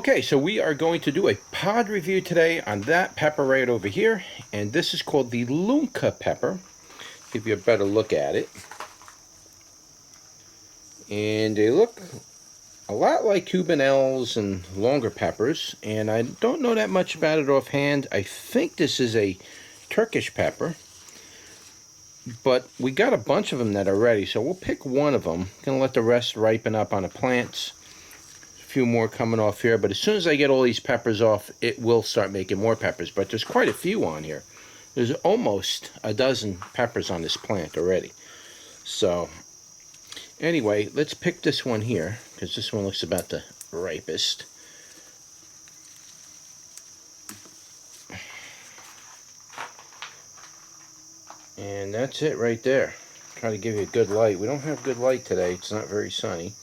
Okay, so we are going to do a pod review today on that pepper right over here, and this is called the Lunca Pepper. Give you a better look at it. And they look a lot like Cubanelles and longer peppers, and I don't know that much about it offhand. I think this is a Turkish pepper, but we got a bunch of them that are ready, so we'll pick one of them. Gonna let the rest ripen up on the plants. A few more coming off here, but as soon as I get all these peppers off, it will start making more peppers. But there's quite a few on here. There's almost a dozen peppers on this plant already. So anyway, let's pick this one here, because this one looks about the ripest. And that's it right there. Try to give you a good light. We don't have good light today. It's not very sunny,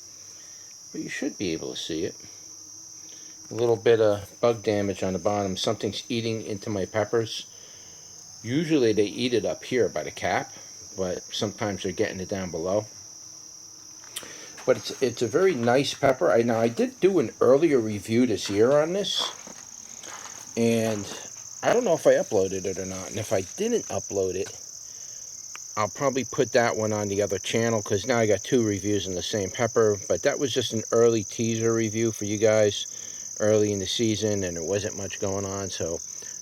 but you should be able to see it. A little bit of bug damage on the bottom. Something's eating into my peppers. Usually they eat it up here by the cap, but sometimes they're getting it down below. But it's a very nice pepper. I did do an earlier review this year on this, and I don't know if I uploaded it or not. And if I didn't upload it, I'll probably put that one on the other channel, because now I got two reviews on the same pepper. But that was just an early teaser review for you guys early in the season, and there wasn't much going on, so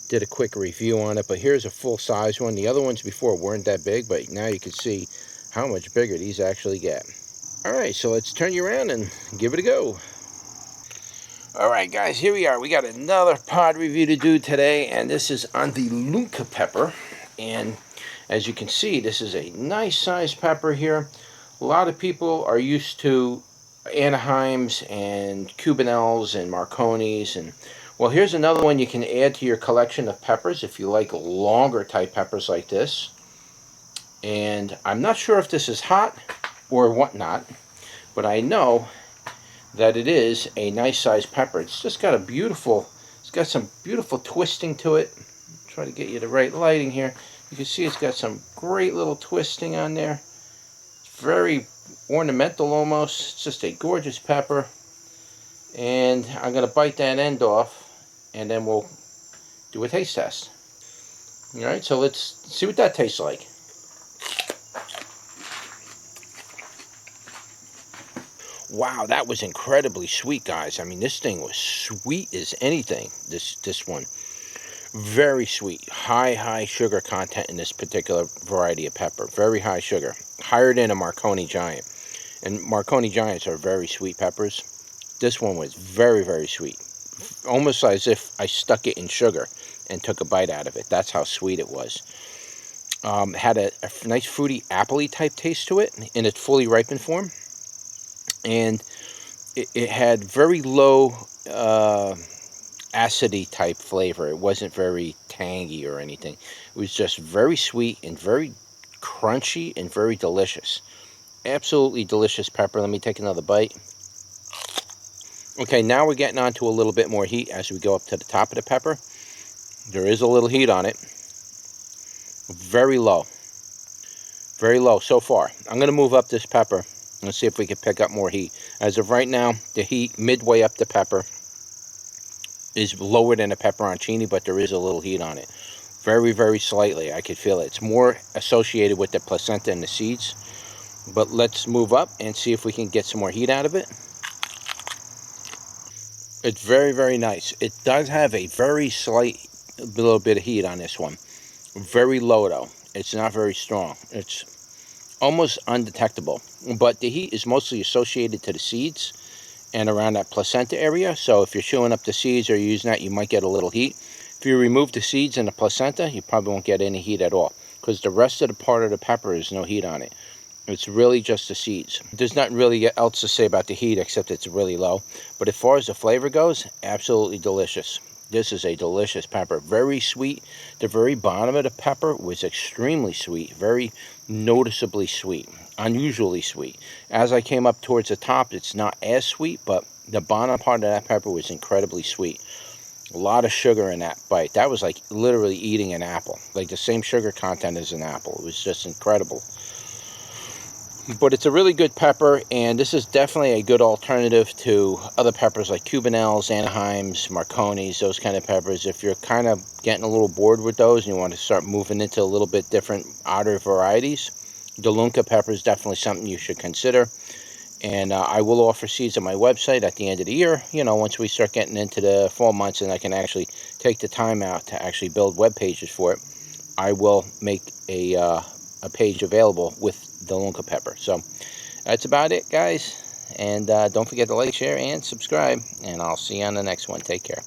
did a quick review on it. But here's a full-size one. The other ones before weren't that big, but now you can see how much bigger these actually get. Alright, so let's turn you around and give it a go. Alright guys, here we are. We got another pod review to do today, and this is on the Lunca Pepper. And as you can see, this is a nice sized pepper here. A lot of people are used to Anaheims and Cubanelles and Marconis, and well, here's another one you can add to your collection of peppers if you like longer type peppers like this. And I'm not sure if this is hot or whatnot, but I know that it is a nice sized pepper. It's just got it's got some beautiful twisting to it. Try to get you the right lighting here. You can see it's got some great little twisting on there. It's very ornamental almost. It's just a gorgeous pepper. And I'm going to bite that end off, and then we'll do a taste test. Alright, so let's see what that tastes like. Wow, that was incredibly sweet, guys. I mean, this thing was sweet as anything, this one. Very sweet. High sugar content in this particular variety of pepper. Very high sugar. Higher than a Marconi Giant. And Marconi Giants are very sweet peppers. This one was very sweet. Almost as if I stuck it in sugar and took a bite out of it. That's how sweet it was. Had a nice fruity, appley type taste to it in its fully ripened form. And it had very low acidy type flavor. It wasn't very tangy or anything. It was just very sweet and very crunchy and very delicious. Absolutely delicious pepper. Let me take another bite. Okay, now we're getting on to a little bit more heat as we go up to the top of the pepper. There is a little heat on it. Very low. Very low so far. I'm going to move up this pepper and see if we can pick up more heat. As of right now, the heat midway up the pepper is lower than a pepperoncini, but there is a little heat on it. Very slightly. I could feel it. It's more associated with the placenta and the seeds. But let's move up and see if we can get some more heat out of it. It's very nice. It does have a very slight little bit of heat on this one. Very low though. It's not very strong. It's almost undetectable. But the heat is mostly associated to the seeds and around that placenta area. So if you're chewing up the seeds or you're using that, you might get a little heat. If you remove the seeds and the placenta, you probably won't get any heat at all, because the rest of the part of the pepper is no heat on it. It's really just the seeds. There's not really else to say about the heat except it's really low. But as far as the flavor goes, absolutely delicious. This is a delicious pepper. Very sweet. The very bottom of the pepper was extremely sweet. Very noticeably sweet. Unusually sweet. As I came up towards the top, it's not as sweet, but the bottom part of that pepper was incredibly sweet. A lot of sugar in that bite. That was like literally eating an apple. Like the same sugar content as an apple. It was just incredible. But it's a really good pepper, and this is definitely a good alternative to other peppers like Cubanelles, Anaheims, Marconis, those kind of peppers. If you're kind of getting a little bored with those and you want to start moving into a little bit different, odder varieties, the Lunca pepper is definitely something you should consider. And I will offer seeds on my website at the end of the year, you know, once we start getting into the fall months and I can actually take the time out to actually build web pages for it. I will make a page available with the Lunca pepper. So that's about it, guys. And don't forget to like, share, and subscribe. And I'll see you on the next one. Take care.